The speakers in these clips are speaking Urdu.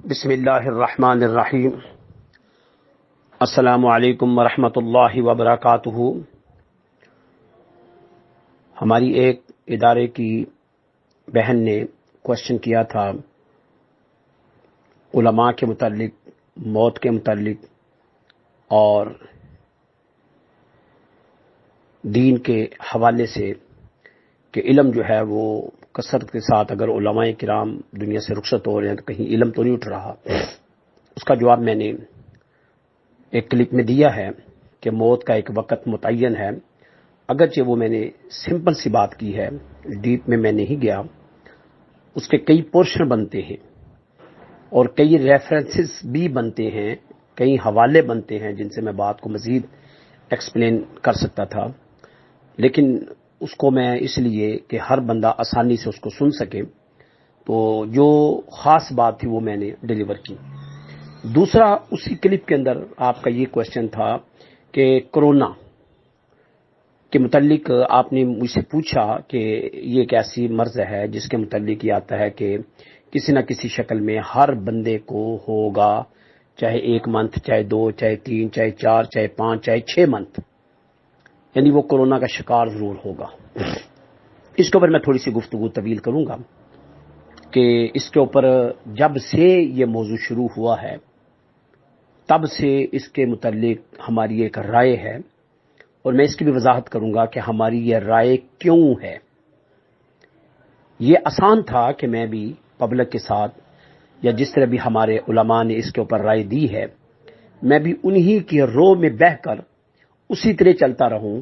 بسم اللہ الرحمن الرحیم۔ السلام علیکم ورحمۃ اللہ وبرکاتہ۔ ہماری ایک ادارے کی بہن نے کوشچن کیا تھا علماء کے متعلق، موت کے متعلق اور دین کے حوالے سے کہ علم جو ہے وہ کثرت کے ساتھ اگر علماء کرام دنیا سے رخصت ہو رہے ہیں تو کہیں علم تو نہیں اٹھ رہا۔ اس کا جواب میں نے ایک کلپ میں دیا ہے کہ موت کا ایک وقت متعین ہے، اگرچہ وہ میں نے سمپل سی بات کی ہے، ڈیپ میں میں نہیں گیا۔ اس کے کئی پورشن بنتے ہیں اور کئی ریفرنسز بھی بنتے ہیں، کئی حوالے بنتے ہیں جن سے میں بات کو مزید ایکسپلین کر سکتا تھا، لیکن اس کو میں اس لیے کہ ہر بندہ آسانی سے اس کو سن سکے تو جو خاص بات تھی وہ میں نے ڈیلیور کی۔ دوسرا، اسی کلپ کے اندر آپ کا یہ کوشچن تھا کہ کرونا کے متعلق آپ نے مجھ سے پوچھا کہ یہ ایک ایسی مرض ہے جس کے متعلق یہ آتا ہے کہ کسی نہ کسی شکل میں ہر بندے کو ہوگا، چاہے 1 منتھ، چاہے 2، چاہے 3، چاہے 4، چاہے 5، چاہے 6 منتھ، یعنی وہ کورونا کا شکار ضرور ہوگا۔ اس کے اوپر میں تھوڑی سی گفتگو طویل کروں گا کہ اس کے اوپر جب سے یہ موضوع شروع ہوا ہے تب سے اس کے متعلق ہماری ایک رائے ہے، اور میں اس کی بھی وضاحت کروں گا کہ ہماری یہ رائے کیوں ہے۔ یہ آسان تھا کہ میں بھی پبلک کے ساتھ یا جس طرح بھی ہمارے علماء نے اس کے اوپر رائے دی ہے، میں بھی انہی کی رو میں بہہ کر اسی طرح چلتا رہوں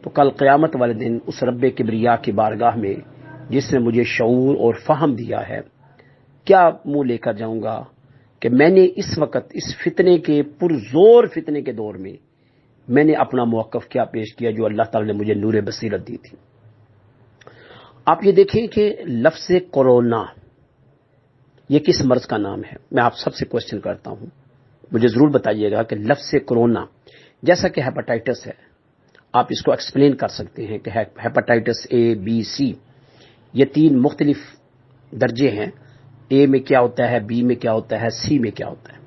تو کل قیامت والے دن اس رب کبریا کی بارگاہ میں جس نے مجھے شعور اور فہم دیا ہے، کیا منہ لے کر جاؤں گا کہ میں نے اس وقت اس فتنے کے پرزور فتنے کے دور میں نے اپنا موقف کیا پیش کیا جو اللہ تعالی نے مجھے نور بصیرت دی تھی۔ آپ یہ دیکھیں کہ لفظ کورونا یہ کس مرض کا نام ہے؟ میں آپ سب سے کوشچن کرتا ہوں، مجھے ضرور بتائیے گا کہ لفظ کورونا جیسا کہ ہیپاٹائٹس ہے، آپ اس کو ایکسپلین کر سکتے ہیں کہ ہیپاٹائٹس اے، بی، سی، یہ 3 مختلف درجے ہیں۔ اے میں کیا ہوتا ہے، بی میں کیا ہوتا ہے، سی میں کیا ہوتا ہے۔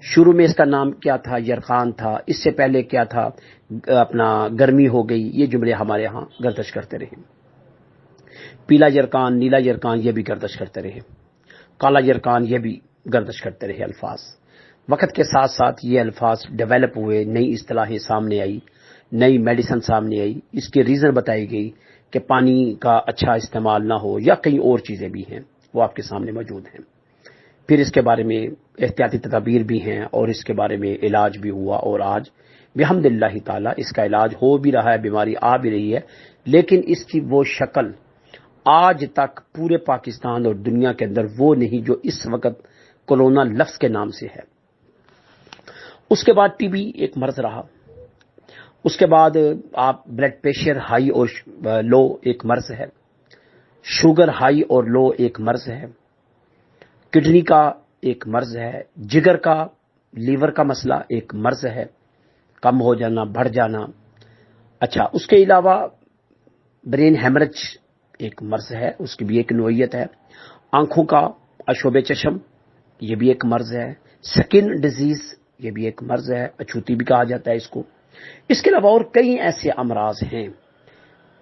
شروع میں اس کا نام کیا تھا؟ یرقان تھا۔ اس سے پہلے کیا تھا؟ اپنا گرمی ہو گئی، یہ جملے ہمارے ہاں گردش کرتے رہے۔ پیلا یرقان، نیلا یرقان، یہ بھی گردش کرتے رہے۔ کالا یرقان، یہ بھی گردش کرتے رہے الفاظ۔ وقت کے ساتھ ساتھ یہ الفاظ ڈیولپ ہوئے، نئی اصطلاحیں سامنے آئی، نئی میڈیسن سامنے آئی، اس کی ریزن بتائی گئی کہ پانی کا اچھا استعمال نہ ہو یا کئی اور چیزیں بھی ہیں، وہ آپ کے سامنے موجود ہیں۔ پھر اس کے بارے میں احتیاطی تدابیر بھی ہیں اور اس کے بارے میں علاج بھی ہوا، اور آج بحمد اللہ تعالی اس کا علاج ہو بھی رہا ہے، بیماری آ بھی رہی ہے، لیکن اس کی وہ شکل آج تک پورے پاکستان اور دنیا کے اندر وہ نہیں جو اس وقت کورونا لفظ کے نام سے ہے۔ اس کے بعد ٹی بی ایک مرض رہا، اس کے بعد آپ بلڈ پریشر ہائی اور لو ایک مرض ہے، شوگر ہائی اور لو ایک مرض ہے، کڈنی کا ایک مرض ہے، جگر کا، لیور کا مسئلہ ایک مرض ہے، کم ہو جانا، بڑھ جانا۔ اچھا، اس کے علاوہ برین ہیمرج ایک مرض ہے، اس کی بھی ایک نوعیت ہے۔ آنکھوں کا آشوب چشم، یہ بھی ایک مرض ہے۔ سکن ڈیزیز، یہ بھی ایک مرض ہے، اچھوتی بھی کہا جاتا ہے اس کو۔ اس کے علاوہ اور کئی ایسے امراض ہیں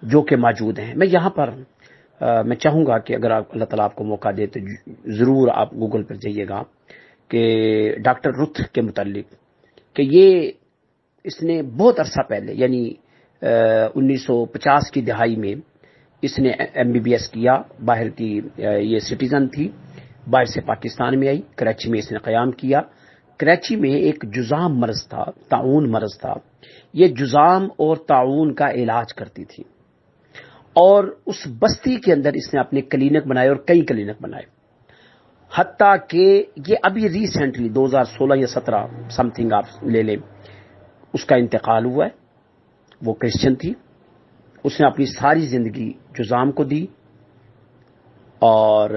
جو کہ موجود ہیں۔ میں یہاں پر میں چاہوں گا کہ اگر اللہ تعالیٰ آپ کو موقع دے تو ضرور آپ گوگل پر جائیے گا کہ ڈاکٹر رتھ کے متعلق کہ یہ اس نے بہت عرصہ پہلے یعنی 1950 کی دہائی میں اس نے MBBS کیا، باہر کی یہ سٹیزن تھی، باہر سے پاکستان میں آئی، کراچی میں اس نے قیام کیا۔ کراچی میں ایک جذام مرض تھا، طاعون مرض تھا، یہ جذام اور طاعون کا علاج کرتی تھی، اور اس بستی کے اندر اس نے اپنے کلینک بنائے اور کئی کلینک بنائے، حتیٰ کہ یہ ابھی ریسنٹلی 2016 یا 17 سم تھنگ آپ لے لیں، اس کا انتقال ہوا ہے۔ وہ کرسچن تھی، اس نے اپنی ساری زندگی جذام کو دی اور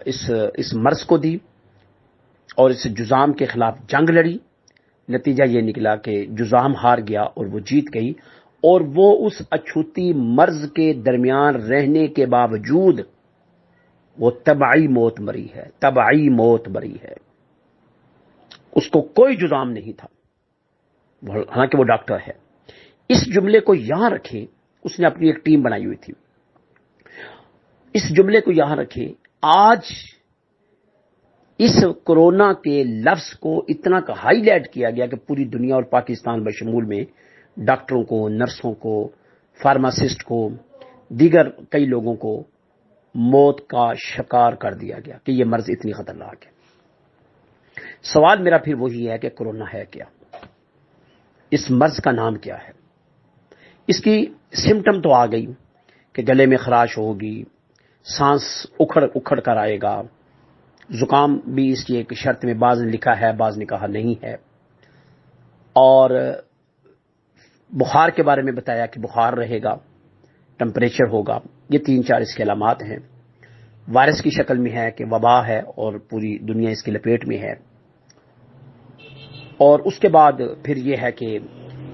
اس مرض کو دی اور اس جذام کے خلاف جنگ لڑی۔ نتیجہ یہ نکلا کہ جذام ہار گیا اور وہ جیت گئی، اور وہ اس اچھوتی مرض کے درمیان رہنے کے باوجود وہ طبعی موت مری ہے، طبعی موت مری ہے۔ اس کو کوئی جرم نہیں تھا، حالانکہ وہ ڈاکٹر ہے۔ اس جملے کو یہاں رکھیں، اس نے اپنی ایک ٹیم بنائی ہوئی تھی، اس جملے کو یہاں رکھیں۔ آج اس کورونا کے لفظ کو اتنا ہائی لائٹ کیا گیا کہ پوری دنیا اور پاکستان بشمول میں ڈاکٹروں کو، نرسوں کو، فارماسسٹ کو، دیگر کئی لوگوں کو موت کا شکار کر دیا گیا کہ یہ مرض اتنی خطرناک ہے۔ سوال میرا پھر وہی ہے کہ کورونا ہے کیا؟ اس مرض کا نام کیا ہے؟ اس کی سمٹم تو آ گئی کہ گلے میں خراش ہوگی، سانس اکھڑ کر آئے گا، زکام بھی اس کی ایک شرط میں بعض نے لکھا ہے بعض نے کہا نہیں ہے، اور بخار کے بارے میں بتایا کہ بخار رہے گا، ٹمپریچر ہوگا۔ یہ 3-4 اس کے علامات ہیں۔ وائرس کی شکل میں ہے کہ وبا ہے اور پوری دنیا اس کی لپیٹ میں ہے۔ اور اس کے بعد پھر یہ ہے کہ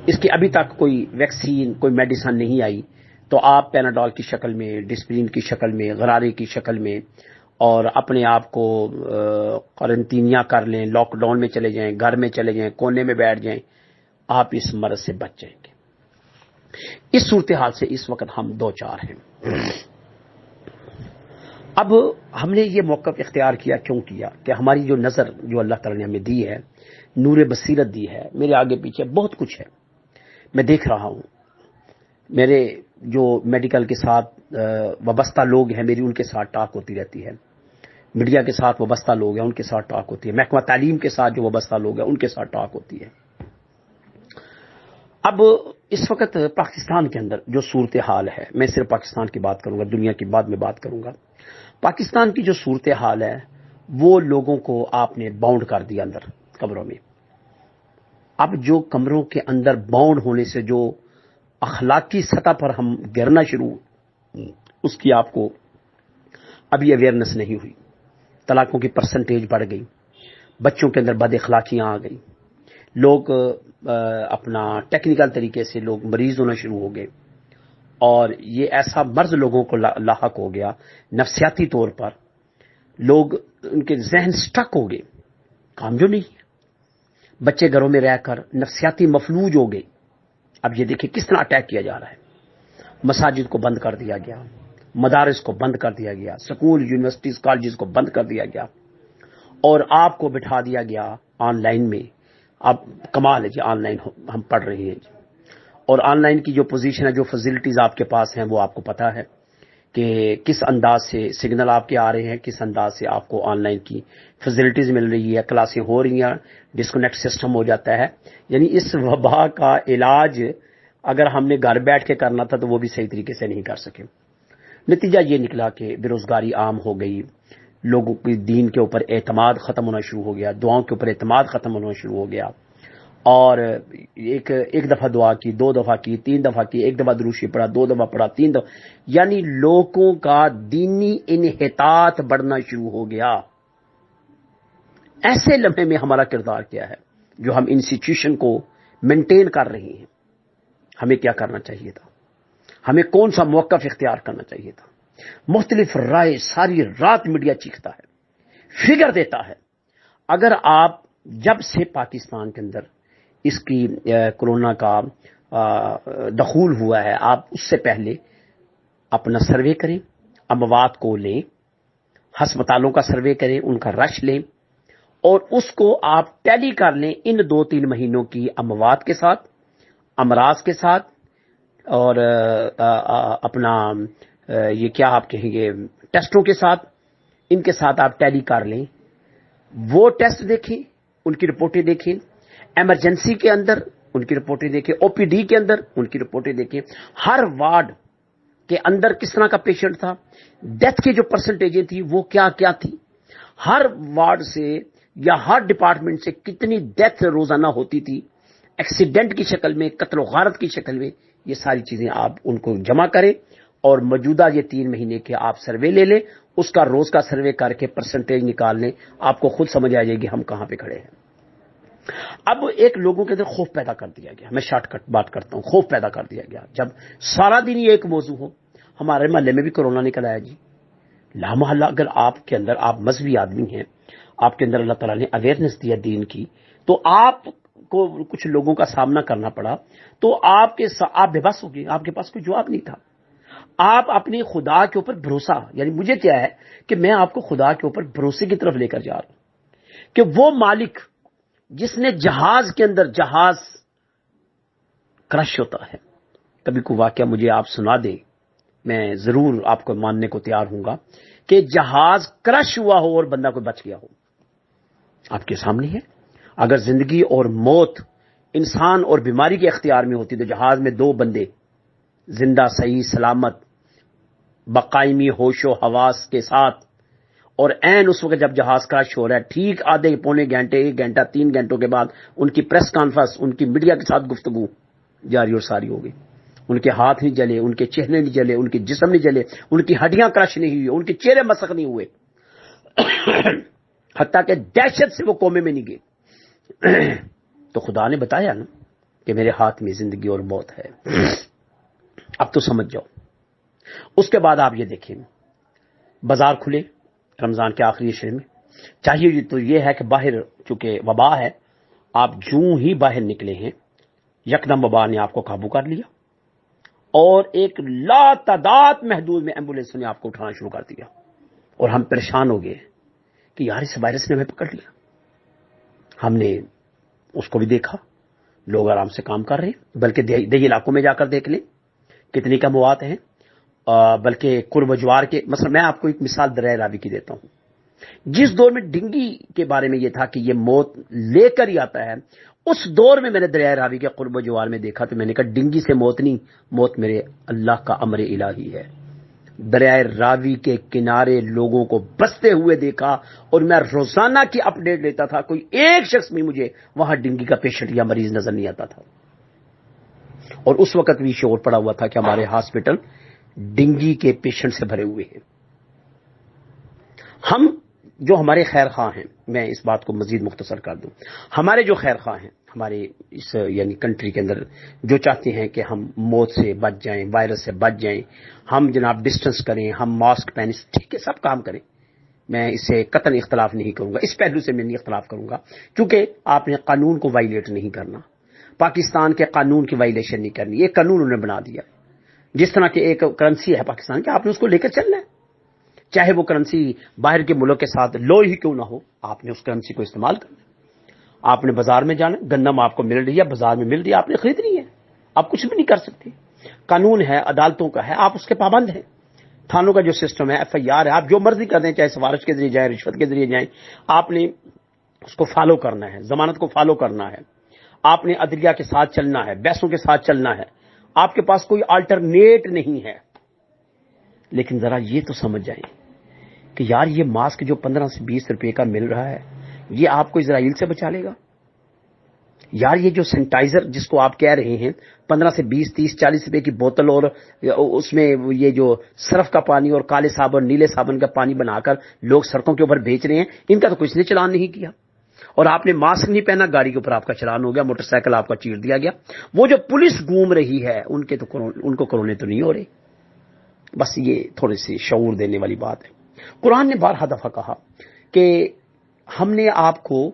اس کی ابھی تک کوئی ویکسین، کوئی میڈیسن نہیں آئی، تو آپ پیناڈول کی شکل میں، ڈسپرین کی شکل میں، غرارے کی شکل میں، اور اپنے آپ کو قرنطینیہ کر لیں، لاک ڈاؤن میں چلے جائیں، گھر میں چلے جائیں، کونے میں بیٹھ جائیں، آپ اس مرض سے بچ جائیں گے۔ اس صورتحال سے اس وقت ہم دو چار ہیں۔ اب ہم نے یہ موقف اختیار کیا، کیوں کیا؟ کہ ہماری جو نظر جو اللہ تعالیٰ نے ہمیں دی ہے، نور بصیرت دی ہے، میرے آگے پیچھے بہت کچھ ہے، میں دیکھ رہا ہوں۔ میرے جو میڈیکل کے ساتھ وابستہ لوگ ہیں، میری ان کے ساتھ ٹاک ہوتی رہتی ہے، میڈیا کے ساتھ وابستہ لوگ ہیں ان کے ساتھ ٹاک ہوتی ہے، محکمہ تعلیم کے ساتھ جو وابستہ لوگ ہیں ان کے ساتھ ٹاک ہوتی ہے۔ اب اس وقت پاکستان کے اندر جو صورتحال ہے، میں صرف پاکستان کی بات کروں گا، دنیا کی بعد میں بات کروں گا۔ پاکستان کی جو صورتحال ہے وہ لوگوں کو آپ نے باؤنڈ کر دیا اندر کمروں میں۔ اب جو کمروں کے اندر باؤنڈ ہونے سے جو اخلاقی سطح پر ہم گرنا شروع، اس کی آپ کو ابھی اویئرنس نہیں ہوئی۔ طلاقوں کی پرسنٹیج بڑھ گئی، بچوں کے اندر بد اخلاقیاں آ گئی، لوگ اپنا ٹیکنیکل طریقے سے لوگ مریض ہونا شروع ہو گئے، اور یہ ایسا مرض لوگوں کو لاحق ہو گیا نفسیاتی طور پر، لوگ ان کے ذہن سٹک ہو گئے، کام جو نہیں ہے، بچے گھروں میں رہ کر نفسیاتی مفلوج ہو گئے۔ اب یہ دیکھیں کس طرح اٹیک کیا جا رہا ہے۔ مساجد کو بند کر دیا گیا، مدارس کو بند کر دیا گیا، سکول، یونیورسٹیز، کالجز کو بند کر دیا گیا، اور آپ کو بٹھا دیا گیا آن لائن میں۔ اب کمال ہے جی، آن لائن ہم پڑھ رہے ہیں جی، اور آن لائن کی جو پوزیشن ہے، جو فیسلٹیز آپ کے پاس ہیں، وہ آپ کو پتا ہے کہ کس انداز سے سگنل آپ کے آ رہے ہیں، کس انداز سے آپ کو آن لائن کی فیسلٹیز مل رہی ہے، کلاسیں ہو رہی ہیں، ڈسکنیکٹ سسٹم ہو جاتا ہے۔ یعنی اس وبا کا علاج اگر ہم نے گھر بیٹھ کے کرنا تھا تو وہ بھی صحیح طریقے سے نہیں کر سکے۔ نتیجہ یہ نکلا کہ بے روزگاری عام ہو گئی، لوگوں کی دین کے اوپر اعتماد ختم ہونا شروع ہو گیا، دعاؤں کے اوپر اعتماد ختم ہونا شروع ہو گیا، اور ایک دفعہ دعا کی، 2 دفعہ کی، 3 دفعہ کی، 1 دفعہ دروشی پڑھا، 2 دفعہ پڑھا، 3 دفعہ، یعنی لوگوں کا دینی انحطاط بڑھنا شروع ہو گیا۔ ایسے لمحے میں ہمارا کردار کیا ہے جو ہم انسٹیٹیوشن کو مینٹین کر رہے ہیں؟ ہمیں کیا کرنا چاہیے تھا؟ ہمیں کون سا موقف اختیار کرنا چاہیے تھا؟ مختلف رائے ساری رات میڈیا چیختا ہے، فگر دیتا ہے۔ اگر آپ جب سے پاکستان کے اندر اس کی کورونا کا دخول ہوا ہے، آپ اس سے پہلے اپنا سروے کریں، اموات کو لیں، ہسپتالوں کا سروے کریں، ان کا رش لیں، اور اس کو آپ ٹیلی کر لیں ان 2-3 مہینوں کی اموات کے ساتھ، امراض کے ساتھ، اور اپنا یہ کیا آپ کہیں گے ٹیسٹوں کے ساتھ، ان کے ساتھ آپ ٹیلی کر لیں۔ وہ ٹیسٹ دیکھیں، ان کی رپورٹیں دیکھیں، ایمرجنسی کے اندر ان کی رپورٹیں دیکھیں، او پی ڈی کے اندر ان کی رپورٹیں دیکھیں، ہر وارڈ کے اندر کس طرح کا پیشنٹ تھا، ڈیتھ کی جو پرسنٹیجیں تھی وہ کیا کیا تھی، ہر وارڈ سے یا ہر ڈپارٹمنٹ سے کتنی ڈیتھ روزانہ ہوتی تھی، ایکسیڈنٹ کی شکل میں، قتل و غارت کی شکل میں، یہ ساری چیزیں آپ ان کو جمع کریں، اور موجودہ یہ 3 مہینے کے آپ سروے لے لیں، اس کا روز کا سروے کر کے پرسنٹیج نکال لیں، آپ کو خود سمجھ آ جائے گی ہم کہاں پہ کھڑے ہیں۔ اب ایک لوگوں کے اندر خوف پیدا کر دیا گیا، میں شارٹ کٹ بات کرتا ہوں، خوف پیدا کر دیا گیا۔ جب سارا دن یہ ایک موضوع ہو، ہمارے محلے میں بھی کورونا نکل آیا جی، لا محلہ، اگر آپ کے اندر آپ مذہبی آدمی ہیں، آپ کے اندر اللہ تعالیٰ نے اویئرنیس دیا دین کی، تو آپ کو کچھ لوگوں کا سامنا کرنا پڑا، تو آپ بے بس ہو گئے، آپ کے پاس کوئی جواب نہیں تھا۔ آپ اپنے خدا کے اوپر بھروسہ، یعنی مجھے کیا ہے کہ میں آپ کو خدا کے اوپر بھروسے کی طرف لے کر جا رہا ہوں کہ وہ مالک جس نے جہاز کے اندر، جہاز کرش ہوتا ہے، کبھی کوئی واقعہ مجھے آپ سنا دیں، میں ضرور آپ کو ماننے کو تیار ہوں گا کہ جہاز کرش ہوا ہو اور بندہ کوئی بچ گیا ہو، آپ کے سامنے ہے۔ اگر زندگی اور موت انسان اور بیماری کے اختیار میں ہوتی تو جہاز میں دو بندے زندہ، صحیح سلامت، بقائمی ہوش و حواس کے ساتھ، اور عین اس وقت جب جہاز کراش ہو رہا ہے، ٹھیک آدھے پونے گھنٹے، 1 گھنٹہ، 3 گھنٹوں کے بعد ان کی پریس کانفرنس، ان کی میڈیا کے ساتھ گفتگو جاری اور ساری ہو گئی۔ ان کے ہاتھ نہیں جلے، ان کے چہرے نہیں جلے، ان کے جسم نہیں جلے، ان کی ہڈیاں کرش نہیں ہوئی، ان کے چہرے مسخ نہیں ہوئے، حتیٰ کہ دہشت سے وہ کومے میں نہیں گئے۔ تو خدا نے بتایا نا کہ میرے ہاتھ میں زندگی اور موت ہے۔ اب تو سمجھ جاؤ۔ اس کے بعد آپ یہ دیکھیں، بازار کھلے رمضان کے آخری عشرے میں، چاہیے تو یہ ہے کہ باہر چونکہ وبا ہے، آپ جوں ہی باہر نکلے ہیں یکدم وبا نے آپ کو قابو کر لیا، اور ایک لا تعداد محدود میں ایمبولینس نے آپ کو اٹھانا شروع کر دیا، اور ہم پریشان ہو گئے کہ یار اس وائرس نے ہمیں پکڑ لیا۔ ہم نے اس کو بھی دیکھا، لوگ آرام سے کام کر رہے ہیں، بلکہ دیہی علاقوں میں جا کر دیکھ لیں کتنی کم موات ہیں، بلکہ قرب و جوار کے، مثلا میں آپ کو ایک مثال دریائے راوی کی دیتا ہوں۔ جس دور میں ڈنگی کے بارے میں یہ تھا کہ یہ موت لے کر ہی آتا ہے، اس دور میں نے دریائے راوی کے قرب و جوار میں دیکھا تو میں نے کہا ڈنگی سے موت نہیں، موت میرے اللہ کا امر الہی ہے۔ دریائے راوی کے کنارے لوگوں کو بستے ہوئے دیکھا، اور میں روزانہ کی اپ ڈیٹ لیتا تھا، کوئی ایک شخص بھی مجھے وہاں ڈنگی کا پیشنٹ یا مریض نظر نہیں آتا تھا، اور اس وقت بھی شعور پڑا ہوا تھا کہ ہمارے ہاسپٹل ڈنگی کے پیشنٹ سے بھرے ہوئے ہیں۔ ہم جو ہمارے خیر خواہ ہیں، میں اس بات کو مزید مختصر کر دوں، ہمارے جو خیر خواہ ہیں ہمارے اس یعنی کنٹری کے اندر، جو چاہتے ہیں کہ ہم موت سے بچ جائیں، وائرس سے بچ جائیں، ہم جناب ڈسٹنس کریں، ہم ماسک پہنیں، ٹھیک ہے سب کام کریں، میں اس سے قطعاً اختلاف نہیں کروں گا، اس پہلو سے میں نہیں اختلاف کروں گا، کیونکہ آپ نے قانون کو وائلیٹ نہیں کرنا، پاکستان کے قانون کی وائلیشن نہیں کرنی، یہ قانون انہوں نے بنا دیا۔ جس طرح کہ ایک کرنسی ہے پاکستان کی، آپ نے اس کو لے کر چلنا ہے، چاہے وہ کرنسی باہر کے ملک کے ساتھ لو ہی کیوں نہ ہو، آپ نے اس کرنسی کو استعمال کرنا ہے۔ آپ نے بازار میں جانا، گندم آپ کو مل رہی ہے، بازار میں مل رہی ہے، آپ نے خریدنی ہے، آپ کچھ بھی نہیں کر سکتے، قانون ہے، عدالتوں کا ہے، آپ اس کے پابند ہیں۔ تھانوں کا جو سسٹم ہے، ایف آئی آر ہے، آپ جو مرضی کر دیں، چاہے سفارش کے ذریعے جائیں، رشوت کے ذریعے جائیں، آپ نے اس کو فالو کرنا ہے، ضمانت کو فالو کرنا ہے، آپ نے عدلیہ کے ساتھ چلنا ہے، بحثوں کے ساتھ چلنا ہے، آپ کے پاس کوئی آلٹرنیٹ نہیں ہے۔ لیکن ذرا یہ تو سمجھ جائیں کہ یار یہ ماسک جو 15 سے 20 روپے کا مل رہا ہے، یہ آپ کو اسرائیل سے بچا لے گا؟ یار یہ جو سینیٹائزر جس کو آپ کہہ رہے ہیں 15 سے 20 30 40 روپے کی بوتل، اور اس میں یہ جو صرف کا پانی اور کالے صابن نیلے صابن کا پانی بنا کر لوگ سڑکوں کے اوپر بیچ رہے ہیں، ان کا تو کسی نے چلان نہیں کیا، اور آپ نے ماسک نہیں پہنا، گاڑی کے اوپر آپ کا چلان ہو گیا، موٹر سائیکل آپ کا چیر دیا گیا۔ وہ جو پولیس گھوم رہی ہے ان کو کرونے تو نہیں ہو رہے۔ بس یہ تھوڑی سی شعور دینے والی بات ہے۔ قرآن نے بارہا دفعہ کہا کہ ہم نے آپ کو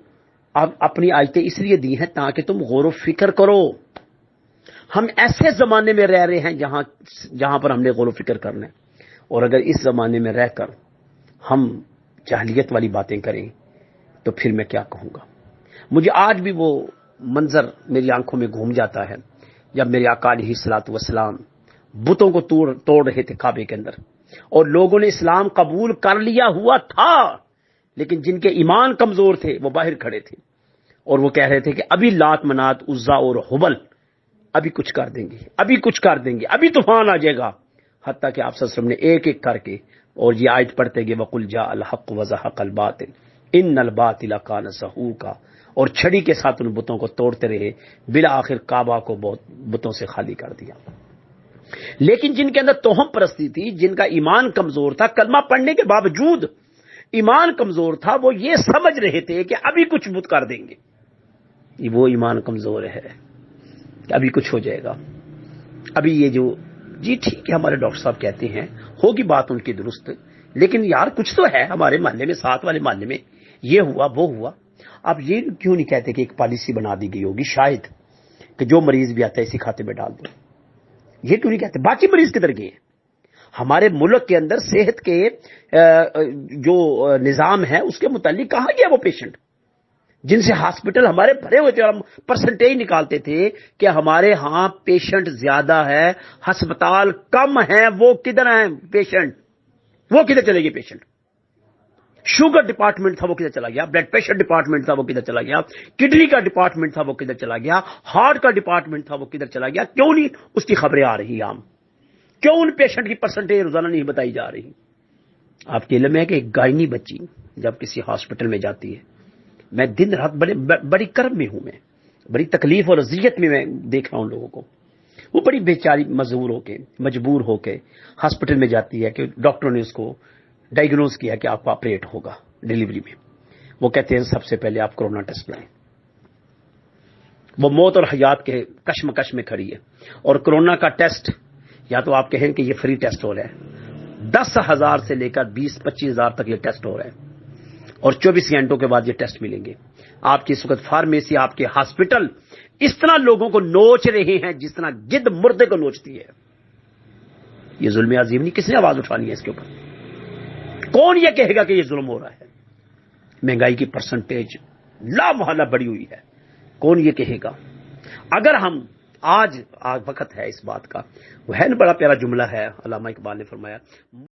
اپنی آیتیں اس لیے دی ہیں تاکہ تم غور و فکر کرو۔ ہم ایسے زمانے میں رہ رہے ہیں جہاں پر ہم نے غور و فکر کرنا ہے، اور اگر اس زمانے میں رہ کر ہم جاہلیت والی باتیں کریں تو پھر میں کیا کہوں گا۔ مجھے آج بھی وہ منظر میری آنکھوں میں گھوم جاتا ہے جب میرے آقا علیہ الصلوۃ والسلام بتوں کو توڑ رہے تھے کعبے کے اندر، اور لوگوں نے اسلام قبول کر لیا ہوا تھا، لیکن جن کے ایمان کمزور تھے وہ باہر کھڑے تھے، اور وہ کہہ رہے تھے کہ ابھی لات منات عزا اور حبل ابھی کچھ کر دیں گے، ابھی کچھ کر دیں گے، ابھی طوفان آ جائے گا، حتیٰ کہ آپ صلی اللہ علیہ وسلم نے ایک ایک کر کے اور یہ آیت پڑھتے گئے وَقُلْ جَاءَ الْحَقُّ وَزَهَقَ الْبَاطِلُ إِنَّ الْبَاطِلَ كَانَ زَهُوقًا، اور چھڑی کے ساتھ ان بتوں کو توڑتے رہے، بالآخر کعبہ کو بتوں سے خالی کر دیا۔ لیکن جن کے اندر توہم پرستی تھی، جن کا ایمان کمزور تھا، کلمہ پڑھنے کے باوجود ایمان کمزور تھا، وہ یہ سمجھ رہے تھے کہ ابھی کچھ بت کر دیں گے، وہ ایمان کمزور ہے کہ ابھی کچھ ہو جائے گا، ابھی یہ جو جی ٹھیک ہے ہمارے ڈاکٹر صاحب کہتے ہیں، ہوگی بات ان کی درست، لیکن یار کچھ تو ہے ہمارے محلے میں، ساتھ والے محلے میں یہ ہوا وہ ہوا. آپ یہ کیوں نہیں کہتے کہ ایک پالیسی بنا دی گئی ہوگی شاید کہ جو مریض بھی آتا ہے اسی کھاتے میں ڈال دیں؟ یہ کیوں نہیں کہتے؟ باقی مریض کدھر گئے ہیں؟ ہمارے ملک کے اندر صحت کے جو نظام ہے اس کے متعلق کہاں گیا وہ پیشنٹ جن سے ہاسپٹل ہمارے بھرے ہوئے تھے اور ہم پرسنٹیج نکالتے تھے کہ ہمارے ہاں پیشنٹ زیادہ ہے ہسپتال کم ہیں. وہ کدھر ہیں پیشنٹ؟ وہ کدھر چلے گئے پیشنٹ؟ شوگر ڈپارٹمنٹ تھا وہ کدھر چلا گیا؟ بلڈ پریشر ڈپارٹمنٹ تھا وہ کدھر چلا گیا؟ کڈنی کا ڈپارٹمنٹ تھا وہ کدھر چلا گیا؟ ہارٹ کا ڈپارٹمنٹ تھا وہ کدھر چلا گیا؟ کیوں نہیں اس کی خبریں آ رہی عام؟ کیوں ان پیشنٹ کی پرسنٹیج روزانہ نہیں بتائی جا رہی؟ آپ کے علم ہے کہ ایک گائنی بچی جب کسی ہاسپٹل میں جاتی ہے، میں دن رات بڑی کرب میں ہوں، میں بڑی تکلیف اور اذیت میں دیکھ رہا ہوں لوگوں کو. وہ بڑی بیچاری مجبور ہو کے ہاسپٹل میں جاتی ہے کہ ڈاکٹروں نے اس کو ڈائیگنوز کیا کہ آپ کو آپریٹ ہوگا ڈیلیوری میں. وہ کہتے ہیں سب سے پہلے آپ کورونا ٹیسٹ لائیں. وہ موت اور حیات کے کشمکش میں کھڑی ہے اور کورونا کا ٹیسٹ یا تو آپ کہیں کہ یہ فری ٹیسٹ ہو رہا ہے، 10,000 سے لے کر 20-25,000 تک یہ ٹیسٹ ہو رہا ہے اور 24 گھنٹوں کے بعد یہ ٹیسٹ ملیں گے. آپ کی اس وقت فارمیسی، آپ کے ہاسپٹل اس طرح لوگوں کو نوچ رہے ہیں جس طرح گدھ مردے کو نوچتی ہے. یہ ظلم عظیم نہیں؟ کس نے آواز اٹھانی ہے اس کے اوپر؟ کون یہ کہے گا کہ یہ ظلم ہو رہا ہے؟ مہنگائی کی پرسنٹیج لا محالہ بڑی ہوئی ہے، کون یہ کہے گا؟ اگر ہم آج وقت ہے اس بات کا، وہ ہے نا بڑا پیارا جملہ ہے علامہ اقبال نے فرمایا